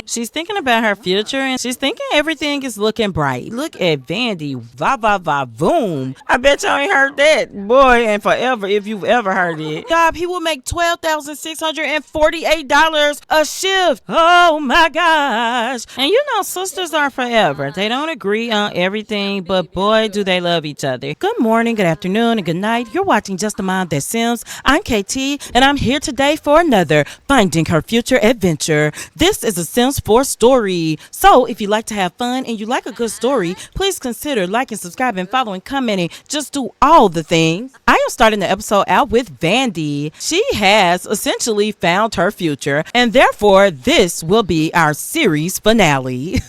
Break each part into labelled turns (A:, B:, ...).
A: She's thinking about her future and she's thinking everything is looking bright. Look at Vandy. Vaugh, vaugh, vaugh, boom. I bet y'all ain't heard that. Boy, and forever if you've ever heard it. Job, he will make $12,648 a shift. Oh my gosh. And you know, sisters are forever. They don't agree on everything, but boy, do they love each other. Good morning, good afternoon, and good night. You're watching Justamomthatsims. I'm KT, and I'm here today for another Finding Her Future adventure. This is a Sims 4 story. So if you like to have fun and you like a good story, please consider liking, subscribing, following, commenting. Just do all the things. I am starting the episode out with Vandy. She has essentially found her future, and therefore this will be our series finale.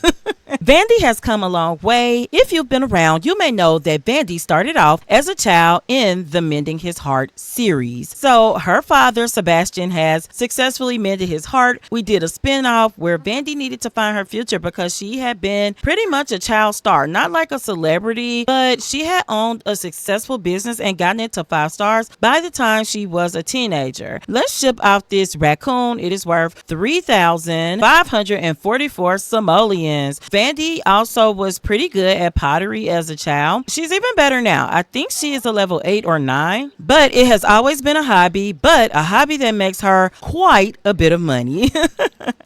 A: Vandy has come a long way. If you've been around, you may know that Vandy started off as a child in the Mending His Heart series. So her father, Sebastian, has successfully mended his heart. We did a spin-off where Vandy needed to find her future because she had been pretty much a child star, not like a celebrity, but she had owned a successful business and gotten it to 5 stars by the time she was a teenager. Let's ship out this raccoon. It is worth 3,544 simoleons. Vandy also was pretty good at pottery as a child. She's even better now. I think she is a level 8 or 9, but it has always been a hobby, but a hobby that makes her quite a bit of money.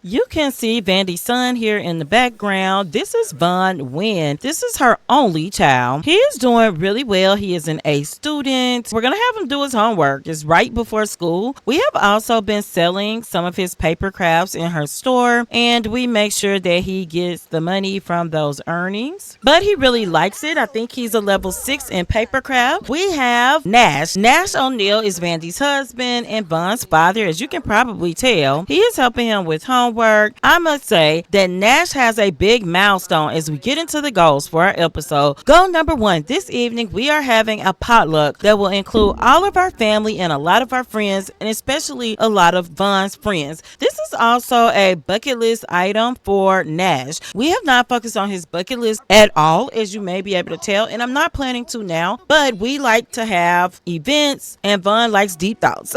A: You can see Vandy's son here in the background. This is Vaugh. This is her only child. He is doing really well. He is an A student. We're going to have him do his homework. It's right before school. We have also been selling some of his paper crafts in her store, and we make sure that he gets the money from those earnings, but he really likes it. I think he's a level 6 in papercraft. We have Nash. Nash O'Neill is Vandy's husband and Vaughn's father. As you can probably tell, he is helping him with homework. I must say that Nash has a big milestone as we get into the goals for our episode. Goal number 1. This evening we are having a potluck that will include all of our family and a lot of our friends, and especially a lot of Vaughn's friends. This is also a bucket list item for Nash. We have not focused on his bucket list at all, as you may be able to tell, and I'm not planning to now, but we like to have events, and Vaugh likes deep thoughts.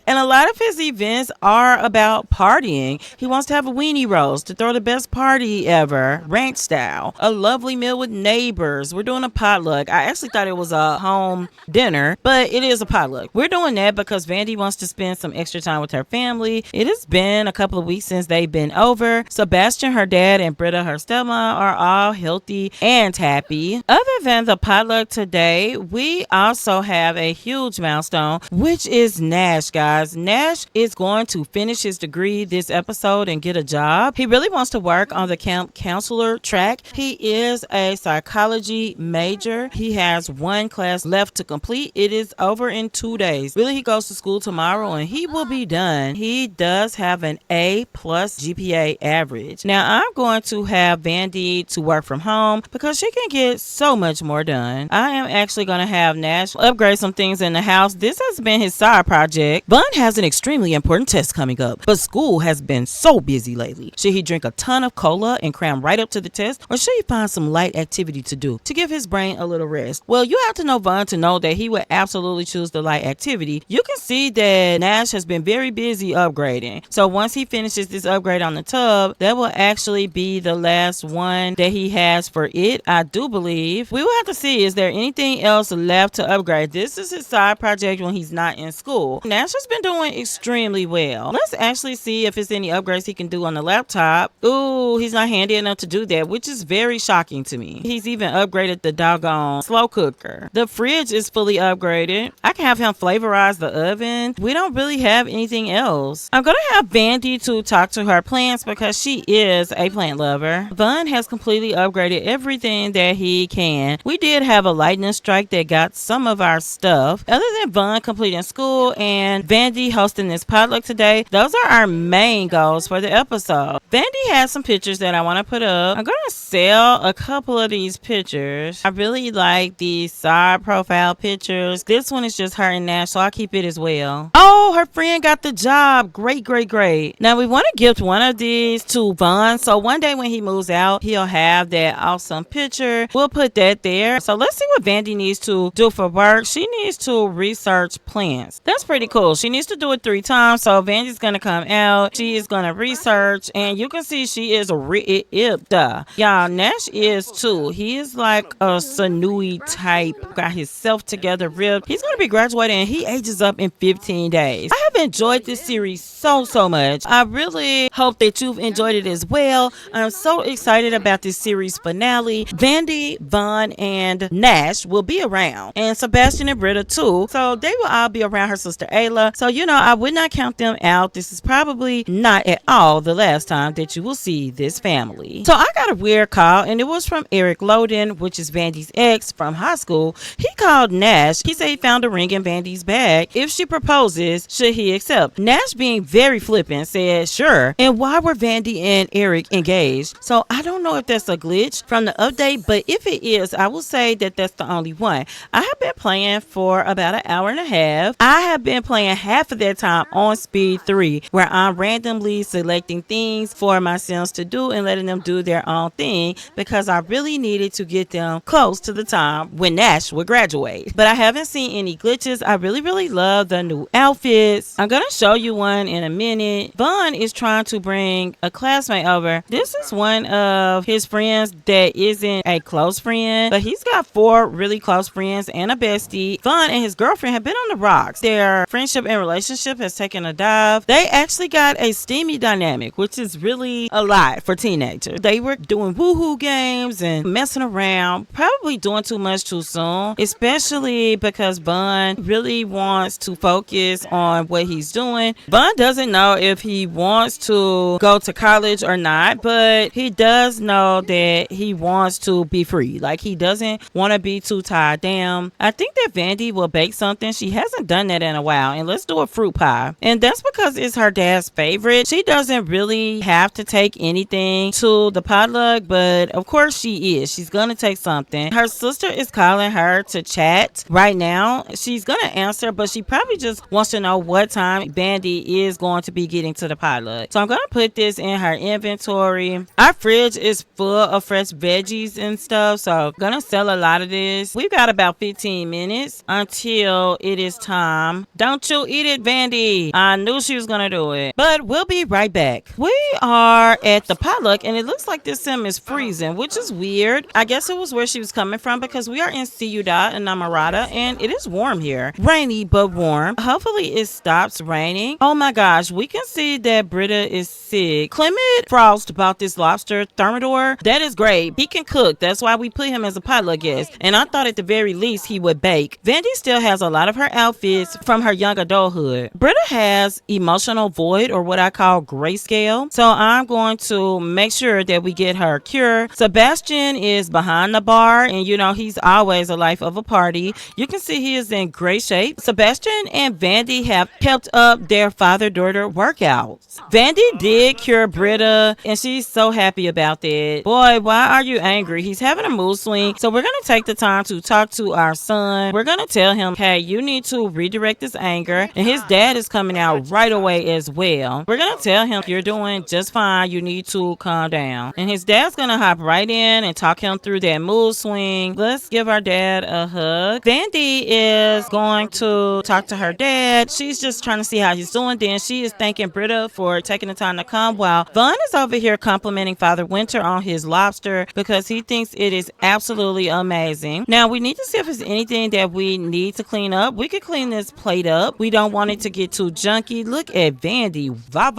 A: And a lot of his events are about partying. He wants to have a weenie roast to throw the best party ever, ranch style, a lovely meal with neighbors. We're doing a potluck. I actually thought it was a home dinner, but it is a potluck. We're doing that because Vandy wants to spend some extra time with her family. It has been a couple of weeks since they've been over. Sebastian, her dad, and Britta, her stepmom, are all healthy and happy. Other than the potluck today, we also have a huge milestone, which is Nash, guys. Nash is going to finish his degree this episode and get a job. He really wants to work on the camp counselor track. He is a psychology major. He has 1 class left to complete. It is over in 2 days. Really, he goes to school tomorrow and he will be done. He does have an A+ GPA average. Now, I'm going to have Vandy to work from home because she can get so much more done. I am actually going to have Nash upgrade some things in the house. This has been his side project. Vaugh has an extremely important test coming up, but school has been so busy lately. Should he drink a ton of cola and cram right up to the test, or should he find some light activity to do to give his brain a little rest? Well, you have to know Vaugh to know that he would absolutely choose the light activity. You can see that Nash has been very busy upgrading. So once he finishes this upgrade on the tub, that will actually be the last one that he has for it, I do believe. We will have to see, is there anything else left to upgrade? This is his side project when he's not in school. Nash has been doing extremely well. Let's actually see if there's any upgrades he can do on the laptop. Ooh, he's not handy enough to do that, which is very shocking to me. He's even upgraded the doggone slow cooker. The fridge is fully upgraded. I can have him flavorize the oven. We don't really have anything else. I'm gonna have Vandy to talk to her plants because she is a plant lover. Vaugh has completely upgraded everything that he can. We did have a lightning strike that got some of our stuff. Other than Vaugh completing school and Vandy hosting this potluck today, those are our main goals for the episode. Vandy has some pictures that I want to put up. I'm going to sell a couple of these pictures. I really like these side profile pictures. This one is just her and Nash, so I'll keep it as well. Oh, her friend got the job. Great, great, great. Now we want to gift one of these to Vaugh, so one day when he moves out, he'll have that awesome picture. We'll put that there. So let's see what Vandy needs to do for work. She needs to research plants. That's pretty cool. rule. She needs to do it 3 times. So Vandy's gonna come out. She is gonna research, and you can see she is ripped. Y'all, Nash is too. He is like a Sanui type. Got himself together, ripped. He's gonna be graduating, and he ages up in 15 days. I have enjoyed this series so much. I really hope that you've enjoyed it as well. I'm so excited about this series finale. Vandy, Vaugh, and Nash will be around, and Sebastian and Britta too. So they will all be around her sister Ayla. So I would not count them out. This is probably not at all the last time that you will see this family. So I got a weird call, and it was from Eric Loden, which is Vandy's ex from high school. He called Nash. He said he found a ring in Vandy's bag. If she proposes, should he accept? Nash, being very flippant, said sure. And why were Vandy and Eric engaged? So I don't know if that's a glitch from the update, but if it is, I will say that that's the only one. I have been playing for about an hour and a half. I have been playing half of that time on speed 3, where I'm randomly selecting things for my Sims to do and letting them do their own thing, because I really needed to get them close to the time when Nash would graduate. But I haven't seen any glitches. I really love the new outfits. I'm gonna show you one in a minute. Vaugh is trying to bring a classmate over. This is one of his friends that isn't a close friend, but he's got 4 really close friends and a bestie. Vaugh and his girlfriend have been on the rocks. Their friendship and relationship has taken a dive. They actually got a steamy dynamic, which is really a lot for teenagers. They were doing woohoo games and messing around, probably doing too much too soon, especially because Vaugh really wants to focus on what he's doing. Vaugh doesn't know if he wants to go to college or not, but he does know that he wants to be free. Like, he doesn't want to be too tied down. I think that Vandy will bake something. She hasn't done that in a while, and let's do a fruit pie. And that's because it's her dad's favorite. She doesn't really have to take anything to the potluck, but of course she is. She's gonna take something. Her sister is calling her to chat right now. She's gonna answer, but she probably just wants to know what time Vandy is going to be getting to the potluck. So I'm gonna put this in her inventory. Our fridge is full of fresh veggies and stuff, so I'm gonna sell a lot of this. We've got about 15 minutes until it is time. Don't you eat it, Vandy. I knew she was gonna do it. But we'll be right back. We are at the potluck, and it looks like this sim is freezing, which is weird. I guess it was where she was coming from, because we are in Ciudad Enamorada, and it is warm here. Rainy, but warm. Hopefully it stops raining. Oh my gosh, we can see that Britta is sick. Clement Frost bought this lobster thermidor. That is great. He can cook. That's why we put him as a potluck guest. And I thought at the very least he would bake. Vandy still has a lot of her outfits from her young adulthood. Britta has emotional void, or what I call grayscale. So I'm going to make sure that we get her a cure. Sebastian is behind the bar, and he's always a life of a party. You can see he is in great shape. Sebastian and Vandy have kept up their father-daughter workouts. Vandy did cure Britta, and she's so happy about that. Boy, why are you angry? He's having a mood swing. So we're going to take the time to talk to our son. We're going to tell him, hey, you need to redirect this anger. And his dad is coming out right away as well. We're going to tell him, you're doing just fine. You need to calm down. And his dad's going to hop right in and talk him through that mood swing. Let's give our dad a hug. Vandy is going to talk to her dad. She's just trying to see how he's doing. Then she is thanking Britta for taking the time to come, while Vaugh is over here complimenting Father Winter on his lobster, because he thinks it is absolutely amazing. Now we need to see if there's anything that we need to clean up. We could clean this plate up. We don't want it to get too junky. Look at Vandy. Va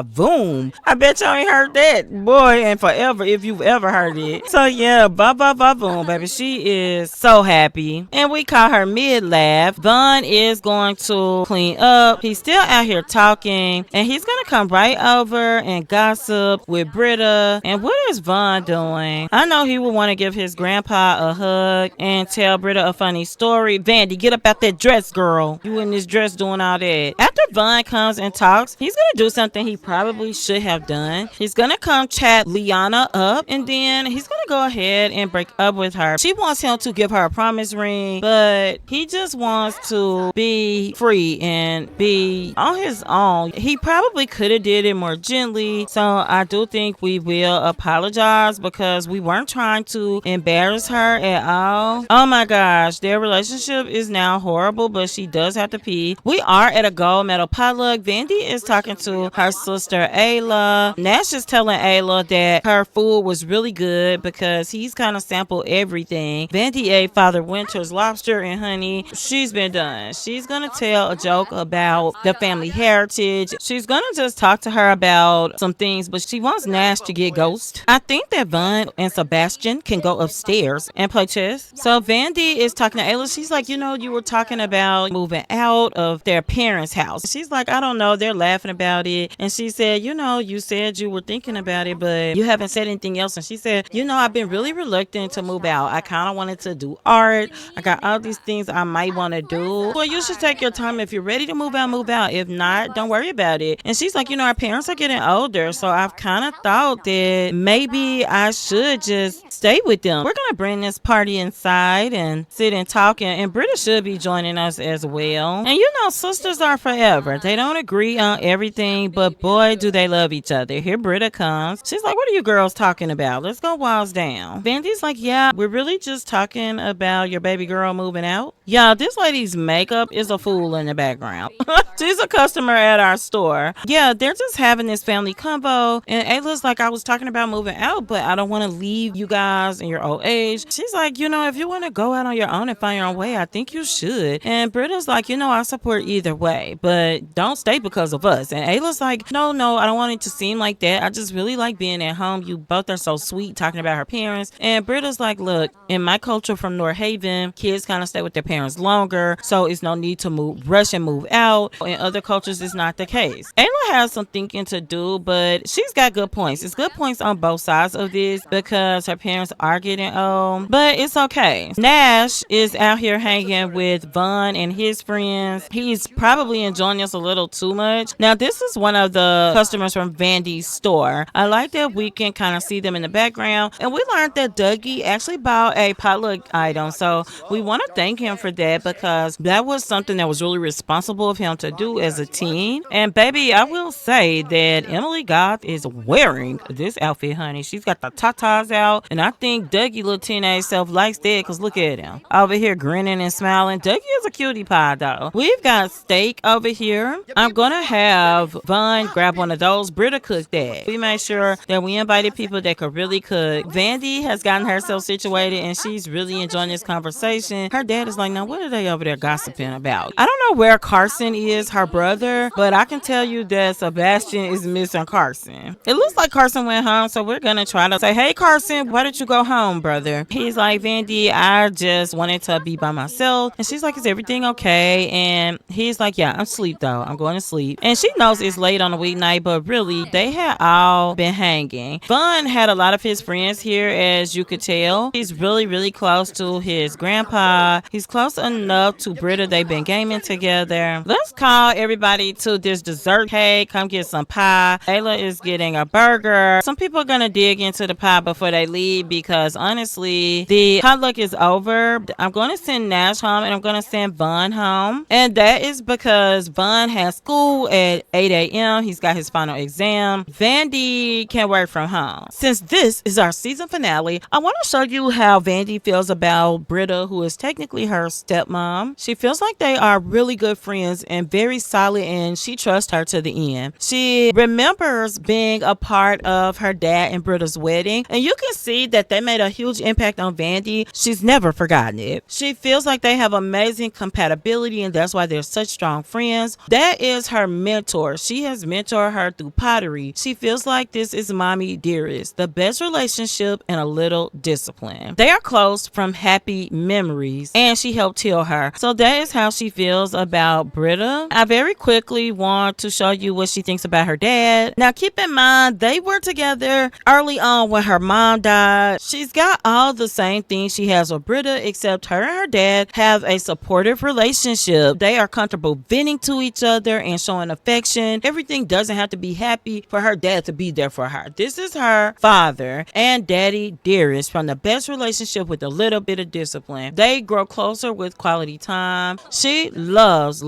A: boom. I bet you ain't heard that, boy, and forever, if you've ever heard it. So yeah, va boom, baby. She is so happy. And we call her mid-laugh. Vaugh is going to clean up. He's still out here talking, and he's gonna come right over and gossip with Britta. And what is Vaugh doing? I know he would want to give his grandpa a hug and tell Britta a funny story. Vandy, get up out that dress, girl. You in this dress doing all that. After Vaugh comes and talks, he's gonna do something he probably should have done. He's gonna come chat Liana up, and then he's gonna go ahead and break up with her. She wants him to give her a promise ring, but he just wants to be free and be on his own. He probably could have did it more gently, so I do think we will apologize, because we weren't trying to embarrass her at all. Oh my gosh, their relationship is now horrible, but she does have to pee. We are at a gold medal potluck. Vandy is talking to her sister Ayla. Nash is telling Ayla that her food was really good because he's kind of sampled everything. Vandy ate Father Winter's lobster and honey. She's been done. She's gonna tell a joke about the family heritage. She's gonna just talk to her about some things, but she wants Nash to get ghost. I think that Vaugh and Sebastian can go upstairs and play chess. So Vandy is talking to Ayla. She's like, you were talking about moving out of their parents' house. She's like, I don't know. They're laughing about it. And she said, you said you were thinking about it, but you haven't said anything else. And she said, I've been really reluctant to move out. I kind of wanted to do art. I got all these things I might want to do. Well, you should take your time. If you're ready to move out, move out. If not, don't worry about it. And she's like, our parents are getting older. So I've kind of thought that maybe I should just stay with them. We're going to bring this party inside and sit and talk. And Britta should be joining us as well. And sisters are forever. They don't agree on everything, but boy, do they love each other. Here Britta comes. She's like, what are you girls talking about? Let's go walls down. Vandy's like, yeah, we're really just talking about your baby girl moving out. Yeah, this lady's makeup is a fool in the background. She's a customer at our store. Yeah, they're just having this family convo. And Ayla's like, I was talking about moving out, but I don't want to leave you guys in your old age. She's like, if you want to go out on your own and find your own way, I think you should. And Britta's like, I support either way, but don't stay because of us. And Ayla's like, no, I don't want it to seem like that. I just really like being at home. You both are so sweet talking about her parents. And Britta's like, look, in my culture from North Haven, kids kind of stay with their parents longer, so it's no need to rush and move out. In other cultures, it's not the case. Ayla has some thinking to do, but she's got good points. It's good points on both sides of this because her parents are getting old, but it's okay. Nash is out here hanging with Vaugh and his friends. He's probably enjoying this a little too much. Now, this is one of the customers from Vandy's store. I like that we can kind of see them in the background, and we learned that Dougie actually bought a potluck item, so we want to thank him for that because that was something that was really responsible of him to do as a teen. And baby, I will say that Emily Goth is wearing this outfit, honey. She's got the tatas out, and I think Dougie little teenage self likes that because look at him over here grinning and smiling. Dougie is a cutie pie though. We've got steak over here. I'm gonna have Vaugh grab one of those. Britta cooked that. We made sure that we invited people that could really cook. Vandy has gotten herself situated and she's really enjoying this conversation. Her dad is like, now what are they over there gossiping about? I don't know where Carson is, her brother, but I can tell you that Sebastian is missing Carson. It looks like Carson went home, so we're gonna try to say, hey Carson, why did you go home, brother? He's like, Vandy, I just wanted to be by myself. And she's like, is everything okay? And he's like, yeah, I'm asleep though. I'm going to sleep. And she knows it's late on a weeknight, but really, they had all been hanging. Vaugh had a lot of his friends here, as you could tell. He's really, really close to his grandpa. He's close enough to Britta. They've been gaming together. Let's call everybody to this dessert. Hey, come get some pie. Ayla is getting a burger. Some people are gonna dig into the pie before they leave because honestly, the potluck is over. I'm gonna send Nash home and I'm gonna send Vaugh home. And that is because Vaugh has school at 8 a.m. He's got his final exam. Vandy can work from home. Since this is our season finale, I want to show you how Vandy feels about Britta, who is technically her stepmom. She feels like they are really good friends and very solid, and she trusts her to the end. She remembers being a part of her dad and Britta's wedding, and you can see that they made a huge impact on Vandy. She's never forgotten it. She feels like they have amazing compatibility, and that's why they're such strong friends. That is her mentor. She has mentored her through pottery. She feels like this is mommy dearest, the best relationship and a little discipline. They are close from happy memories, and she helped heal her. So that is how she feels about Britta. I very quickly want to show you what she thinks about her dad. Now keep in mind, they were together early on when her mom died. She's got all the same things she has with Britta, except her and her dad have a supportive relationship. They are comfortable venting to each other and showing affection. Everything doesn't have to be happy for her dad to be there for her. This is her father and daddy dearest from the best relationship with a little bit of discipline. They grow closer her with quality time. She loves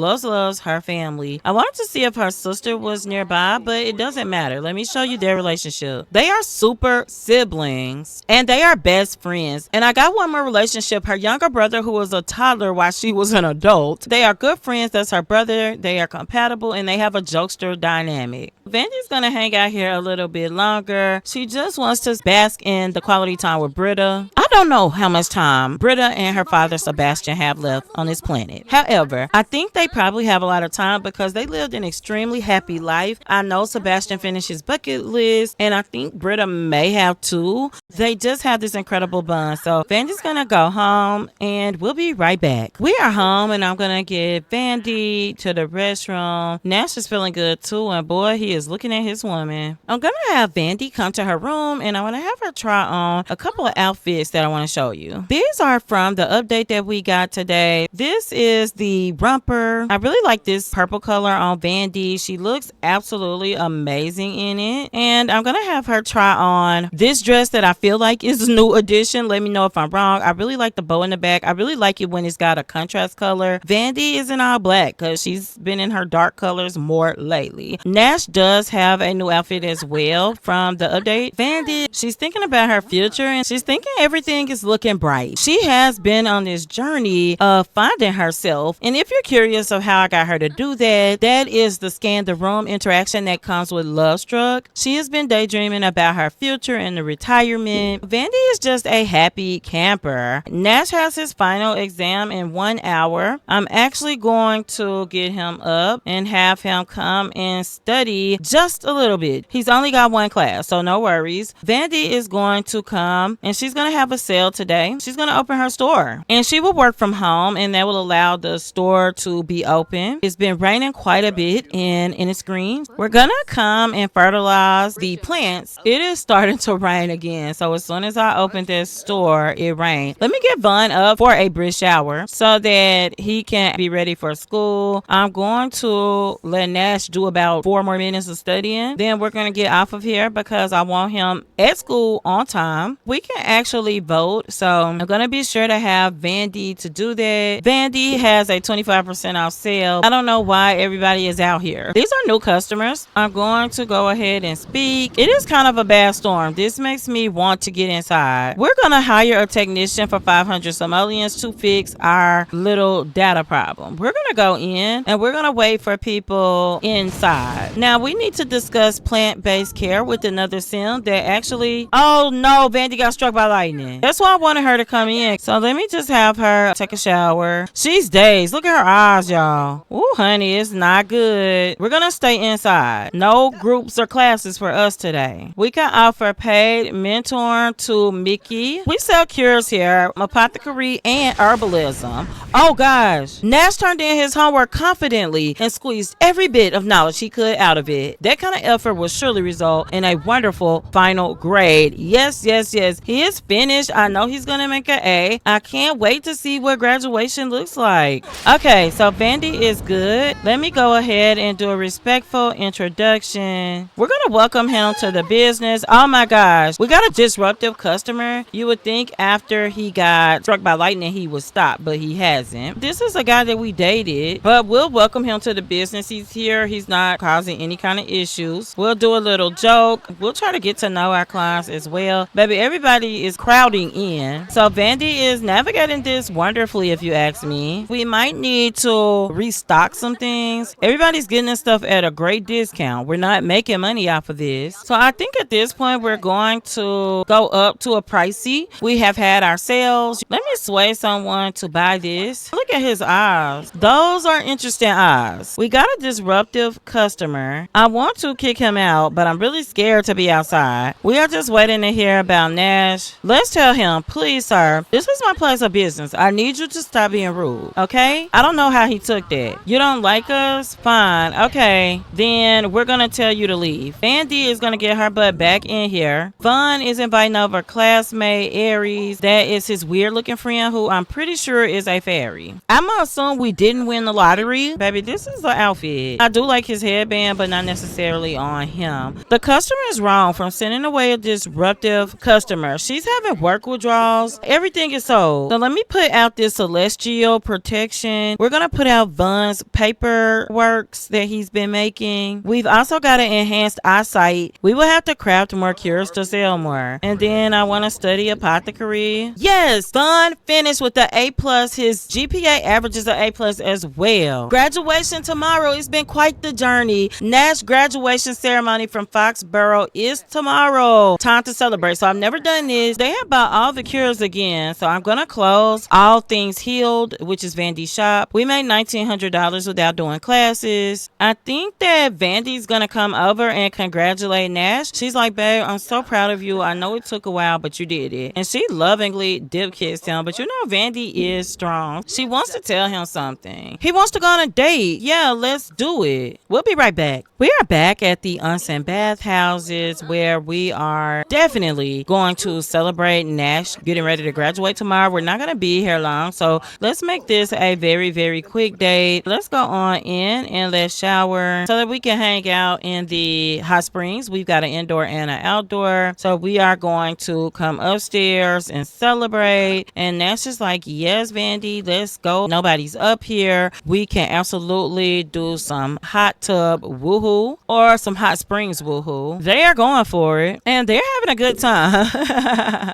A: her family. I wanted to see if her sister was nearby, but it doesn't matter. Let me show you their relationship. They are super siblings and they are best friends. And I got one more relationship. Her younger brother, who was a toddler while she was an adult. They are good friends. That's her brother. They are compatible and they have a jokester dynamic. Vandy's gonna hang out here a little bit longer. She just wants to bask in the quality time with Britta. I don't know how much time Britta and her father Sebastian have left on this planet. However, I think they probably have a lot of time because they lived an extremely happy life. I know Sebastian finished his bucket list and I think Britta may have too. They just have this incredible bond. So Vandy's gonna go home and we'll be right back. We are home and I'm gonna get Vandy to the restroom. Nash is feeling good too and boy, he is looking at his woman. I'm gonna have Vandy come to her room and I want to have her try on a couple of outfits that I want to show you. These are from the update that we got today. This is the romper. I really like this purple color on Vandy. She looks absolutely amazing in it. And I'm gonna have her try on this dress that I feel like is a new addition. Let me know if I'm wrong. I really like the bow in the back. I really like it when it's got a contrast color. Vandy is in all black because she's been in her dark colors more lately. Nash does have a new outfit as well from the update. Vandy, she's thinking about her future and she's thinking everything is looking bright. She has been on this journey of finding herself. And if you're curious of how I got her to do that, that is the scan the room interaction that comes with Love Struck. She has been daydreaming about her future and the retirement. Vandy is just a happy camper. Nash has his final exam in 1 hour. I'm actually going to get him up and have him come and study just a little bit. He's only got one class, so no worries. Vandy is going to come and she's going to have a sale today. She's going to open her store and she will work from home and that will allow the store to be open. It's been raining quite a bit in its greens. We're going to come and fertilize the plants. It is starting to rain again. So as soon as I open this store, it rained. Let me get Vaugh up for a brisk shower so that he can be ready for school. I'm going to let Nash do about 4 more minutes of studying. Then we're going to get off of here because I want him at school on time. We can actually vote. So I'm going to be sure to have Vandy to do that. Vandy has a 25% off sale. I don't know why everybody is out here. These are new customers. I'm going to go ahead and speak. It is kind of a bad storm. This makes me want to get inside. We're going to hire a technician for 500 simoleons to fix our little data problem. We're going to go in and we're going to wait for people inside. Now we need to discuss plant-based care with another sim that actually, oh no, Vandy got struck by lightning. That's why I wanted her to come in. So let me just have her take a shower. She's dazed. Look at her eyes, y'all. Ooh, honey, it's not good. We're gonna stay inside. No groups or classes for us today. We can offer paid mentor to Mickey. We sell cures here, apothecary and herbalism. Oh gosh, Nash turned in his homework confidently and squeezed every bit of knowledge he could out of it. That kind of effort will surely result in a wonderful final grade. Yes, yes, yes. He is finished. I know he's gonna make an A. I can't wait to see what graduation looks like. Okay, so Vandy is good. Let me go ahead and do a respectful introduction. We're gonna welcome him to the business. Oh my gosh, we got a disruptive customer. You would think after he got struck by lightning he would stop, but he hasn't. This is a guy that we dated, but we'll welcome him to the business. He's here. He's not causing any kind of issues. We'll do a little joke. We'll try to get to know our clients as well. Baby, everybody is crowding in. So Vandy is navigating this wonderfully, if you ask me. We might need to restock some things. Everybody's getting this stuff at a great discount. We're not making money off of this. So I think at this point we're going to go up to a pricey. We have had our sales. Let me sway someone to buy this. Look at his eyes. Those are interesting eyes. We got a disruptive customer. I want to kick him out, but I'm really scared to be outside. We are just waiting to hear about Nash. Let's tell him, please sir, this is my place of business. I need you to stop being rude, okay? I don't know how he took that. You don't like us? Fine. Okay, then we're gonna tell you to leave. Vandy is gonna get her butt back in here. Vaugh is inviting over classmate Aries. That is his weird looking friend who I'm pretty sure is a fairy. I'm gonna assume we didn't win the lottery. Baby, this is the outfit. I do like his headband, but not not necessarily on him. The customer is wrong from sending away a disruptive customer. She's having work withdrawals. Everything is sold. So let me put out this celestial protection. We're going to put out Vaughn's paperworks that he's been making. We've also got an enhanced eyesight. We will have to craft more cures to sell more. And then I want to study apothecary. Yes, Vaugh finished with the A+. His GPA averages an A+ as well. Graduation tomorrow. It's been quite the journey. Nash graduation ceremony from Foxborough is tomorrow. Time to celebrate. So I've never done this. They have bought all the cures again. So I'm going to close All Things Healed, which is Vandy's shop. We made $1,900 without doing classes. I think that Vandy's going to come over and congratulate Nash. She's like, babe, I'm so proud of you. I know it took a while, but you did it. And she lovingly dip kissed him. But you know, Vandy is strong. She wants to tell him something. He wants to go on a date. Yeah, let's do it. We'll be right back. We are back at the onsen bathhouses where we are definitely going to celebrate Nash getting ready to graduate tomorrow. We're not going to be here long, so let's make this a very, very quick date. Let's go on in and let's shower so that we can hang out in the hot springs. We've got an indoor and an outdoor, so we are going to come upstairs and celebrate. And Nash is like, yes, Vandy, let's go. Nobody's up here. We can absolutely do some hot tub woohoo or some hot springs woohoo. They are going for it and they're having a good time.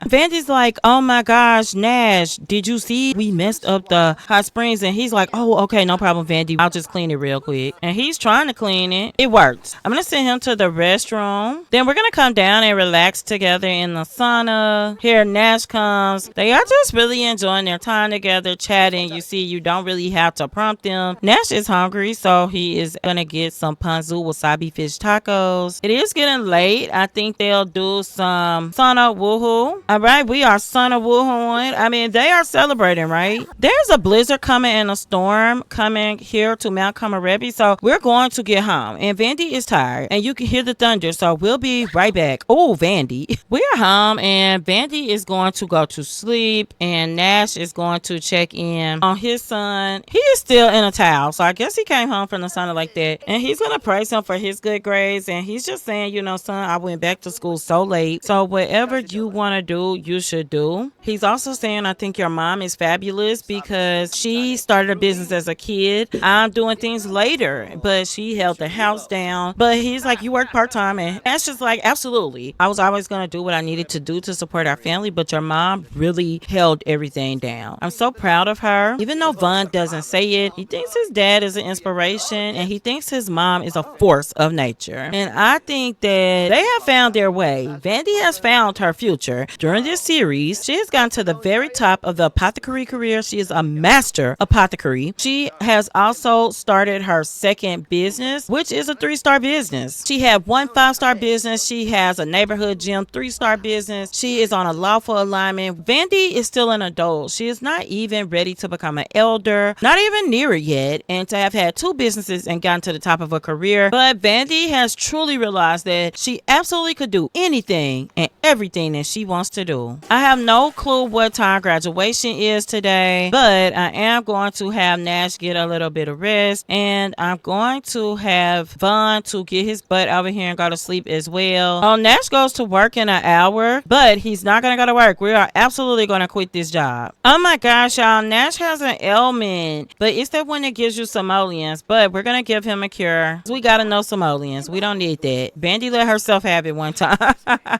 A: Vandy's like, oh my gosh, Nash, did you see we messed up the hot springs? And he's like, oh, okay, no problem, Vandy. I'll just clean it real quick. And he's trying to clean it. It works. I'm going to send him to the restroom. Then we're going to come down and relax together in the sauna. Here Nash comes. They are just really enjoying their time together, chatting. You see, you don't really have to prompt them. Nash is hungry, so he is going to get some ponzu wasabi fish tacos. It is getting late. I think they'll do some sauna woohoo. All right, we are sauna woohooing. I mean, they are celebrating, right? There's a blizzard coming and a storm coming here to Mount Kamarebi, so we're going to get home. And Vandy is tired, and you can hear the thunder, so we'll be right back. Oh, Vandy. We are home, and Vandy is going to go to sleep, and Nash is going to check in on his son. He is still in a towel, so I guess he came home from the sauna like that, and he's going to praise him for his good grades. And he's just saying, you know, son, I went back to school so late, so whatever you want to do, you should do. He's also saying, I think your mom is fabulous because she started a business as a kid. I'm doing things later, but she held the house down. But he's like, you work part-time, and that's just like, absolutely. I was always going to do what I needed to do to support our family, but your mom really held everything down. I'm so proud of her. Even though Vaugh doesn't say it, he thinks his dad is an inspiration, and he thinks his mom is a force of nature. And I think that they have found their way. Vandy has found her future. During this series, she has gotten to the very top of the apothecary career. She is a master apothecary. She has also started her second business, which is a 3-star business. She had one 5-star business. She has a neighborhood gym 3-star business. She is on a lawful alignment. Vandy is still an adult. She is not even ready to become an elder, not even near it yet, and to have had 2 businesses and gotten to the top of her career. But Vandy has truly realized that she absolutely could do anything and everything that she wants to do. I have no clue what time graduation is today, but I am going to have Nash get a little bit of rest, and I'm going to have Vaugh to get his butt over here and go to sleep as well. Oh, Nash goes to work in an hour, but he's not going to go to work. We are absolutely going to quit this job. Oh my gosh, y'all. Nash has an ailment, but it's that one that gives you simoleons, but we're going to give him a cure. We got to know simoleons. We don't need that. Vandy let herself have it one time.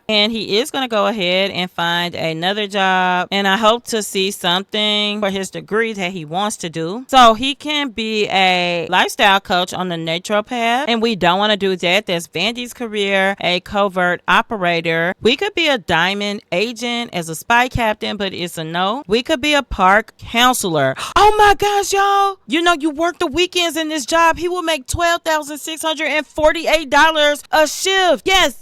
A: And he is going to go ahead and find another job, and I hope to see something for his degree that he wants to do, so he can be a lifestyle coach on the naturopath. And we don't want to do that. That's Vandy's career. A covert operator. We could be a diamond agent as a spy captain, but it's a no. We could be a park counselor. Oh my gosh, y'all. You know, you work the weekends in this job. He will make $12,648 a shift. Yes.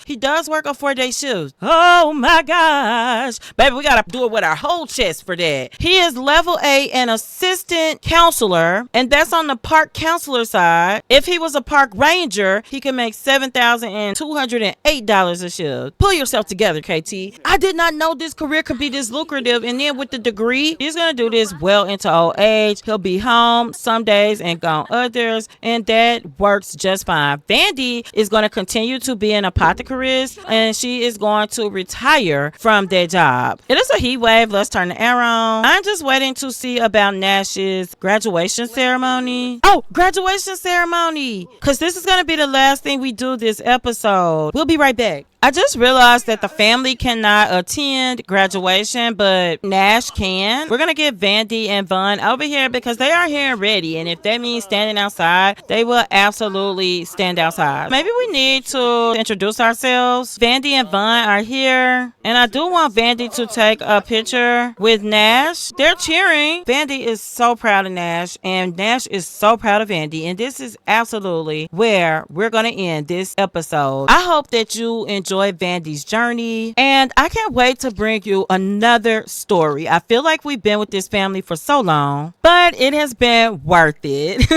A: He does work a 4-day shift. Oh my gosh. Baby, we got to do it with our whole chest for that. He is level 8 and assistant counselor, and that's on the park counselor side. If he was a park ranger, he could make $7,208 a shift. Pull yourself together, KT. I did not know this career could be this lucrative. And then with the degree, he's going to do this well into old age. He'll be home some days and gone others, and and that works just fine. Vandy is going to continue to be an apothecarist, and she is going to retire from that job. It is a heat wave. Let's turn the air on. I'm just waiting to see about Nash's graduation ceremony. Oh, graduation ceremony, because this is going to be the last thing we do this episode. We'll be right back. I just realized that the family cannot attend graduation, but Nash can. We're going to get Vandy and Vaugh over here because they are here and ready. And if that means standing outside, they will absolutely stand outside. Maybe we need to introduce ourselves. Vandy and Vaugh are here. And I do want Vandy to take a picture with Nash. They're cheering. Vandy is so proud of Nash, and Nash is so proud of Vandy. And this is absolutely where we're going to end this episode. I hope that you enjoy Vandy's journey, and I can't wait to bring you another story. I feel like we've been with this family for so long, but it has been worth it.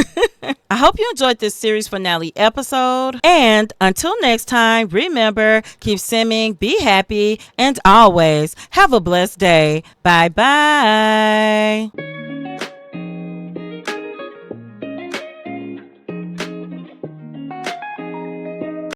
A: I hope you enjoyed this series finale episode, and until next time, remember, keep simming, be happy, and always have a blessed day. Bye bye.